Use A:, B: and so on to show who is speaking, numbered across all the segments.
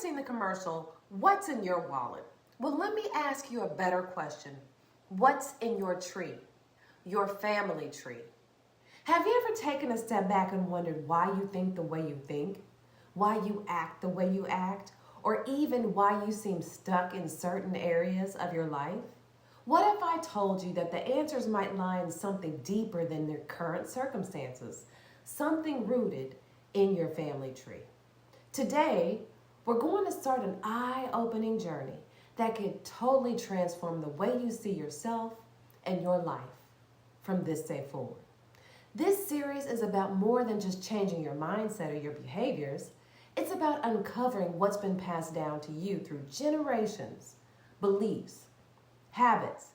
A: seen the commercial, "What's in your wallet?" Well, let me ask you a better question. What's in your tree? Your family tree. Have you ever taken a step back and wondered why you think the way you think? Why you act the way you act? Or even why you seem stuck in certain areas of your life? What if I told you that the answers might lie in something deeper than your current circumstances? Something rooted in your family tree. Today, we're going to start an eye-opening journey that could totally transform the way you see yourself and your life from this day forward. This series is about more than just changing your mindset or your behaviors. It's about uncovering what's been passed down to you through generations, beliefs, habits,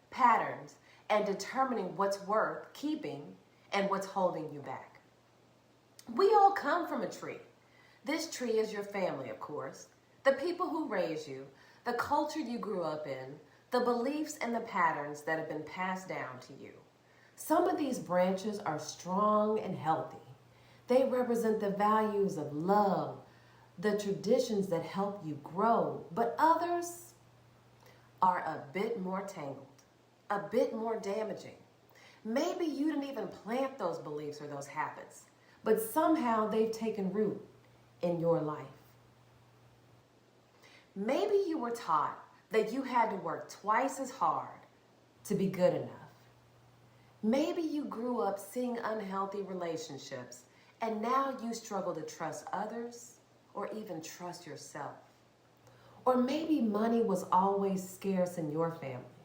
A: patterns, and determining what's worth keeping and what's holding you back. We all come from a tree. This tree is your family, of course, the people who raised you, the culture you grew up in, the beliefs and the patterns that have been passed down to you. Some of these branches are strong and healthy. They represent the values of love, the traditions that help you grow, but others are a bit more tangled, a bit more damaging. Maybe you didn't even plant those beliefs or those habits, but somehow they've taken root in your life. Maybe you were taught that you had to work twice as hard to be good enough. Maybe you grew up seeing unhealthy relationships and now you struggle to trust others or even trust yourself. Or maybe money was always scarce in your family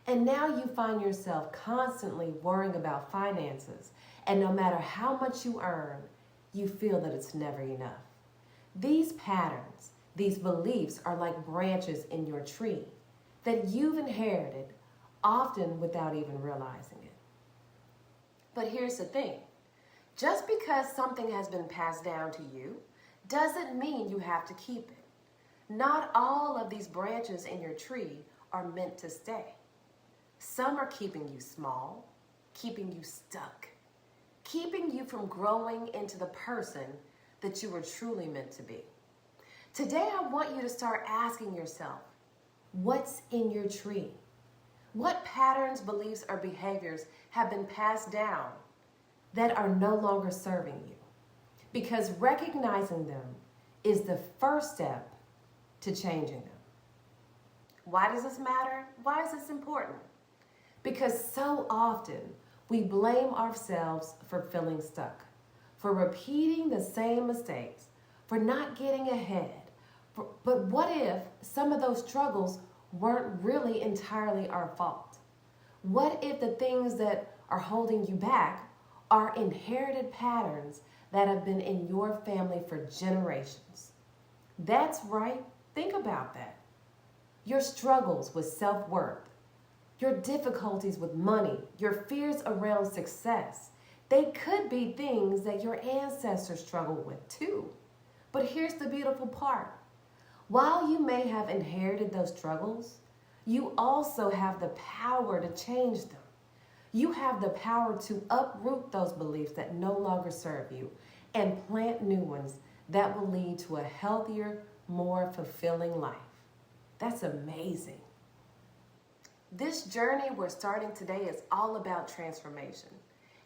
A: and now you find yourself constantly worrying about finances, and no matter how much you earn, you feel that it's never enough. These patterns, these beliefs are like branches in your tree that you've inherited, often without even realizing it. But here's the thing. Just because something has been passed down to you doesn't mean you have to keep it. Not all of these branches in your tree are meant to stay. Some are keeping you small, keeping you stuck, keeping you from growing into the person that you were truly meant to be. Today, I want you to start asking yourself, what's in your tree? What patterns, beliefs, or behaviors have been passed down that are no longer serving you? Because recognizing them is the first step to changing them. Why does this matter? Why is this important? Because so often we blame ourselves for feeling stuck, for repeating the same mistakes, for not getting ahead. But what if some of those struggles weren't really entirely our fault? What if the things that are holding you back are inherited patterns that have been in your family for generations? That's right. Think about that. Your struggles with self-worth, your difficulties with money, your fears around success, they could be things that your ancestors struggled with too. But here's the beautiful part. While you may have inherited those struggles, you also have the power to change them. You have the power to uproot those beliefs that no longer serve you and plant new ones that will lead to a healthier, more fulfilling life. That's amazing. This journey we're starting today is all about transformation.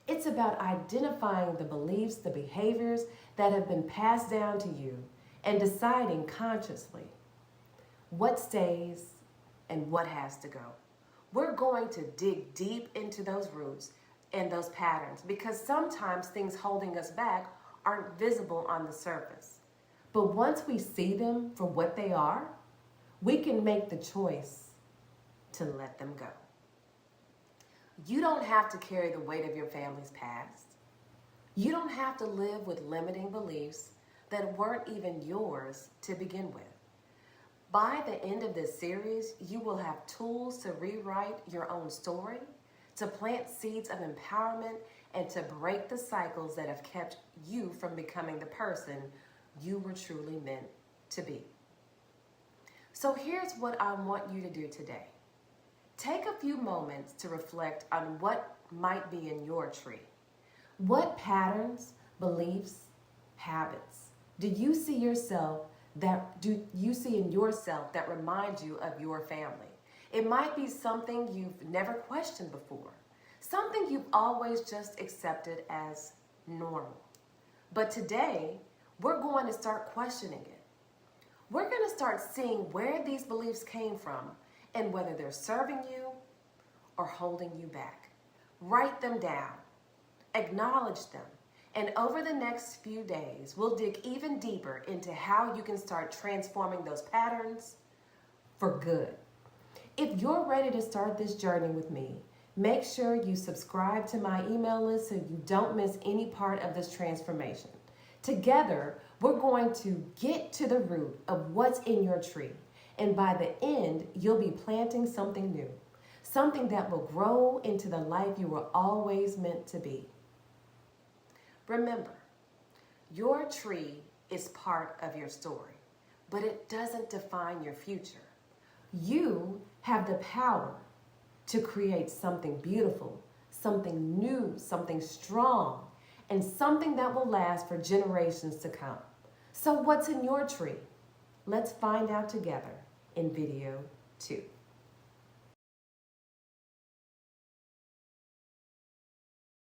A: It's about identifying the beliefs, the behaviors that have been passed down to you and deciding consciously what stays and what has to go. We're going to dig deep into those roots and those patterns because sometimes things holding us back aren't visible on the surface. But once we see them for what they are, we can make the choice to let them go. You don't have to carry the weight of your family's past. You don't have to live with limiting beliefs that weren't even yours to begin with. By the end of this series, you will have tools to rewrite your own story, to plant seeds of empowerment, and to break the cycles that have kept you from becoming the person you were truly meant to be. So here's what I want you to do today. Take a few moments to reflect on what might be in your tree. What patterns, beliefs, habits do you see yourself that do you see in yourself that reminds you of your family? It might be something you've never questioned before, something you've always just accepted as normal. But today, we're going to start questioning it. We're going to start seeing where these beliefs came from and whether they're serving you or holding you back. Write them down, acknowledge them, and over the next few days, we'll dig even deeper into how you can start transforming those patterns for good. If you're ready to start this journey with me, make sure you subscribe to my email list so you don't miss any part of this transformation. Together, we're going to get to the root of what's in your tree. And by the end, you'll be planting something new, something that will grow into the life you were always meant to be. Remember, your tree is part of your story, but it doesn't define your future. You have the power to create something beautiful, something new, something strong, and something that will last for generations to come. So what's in your tree? Let's find out together in video 2.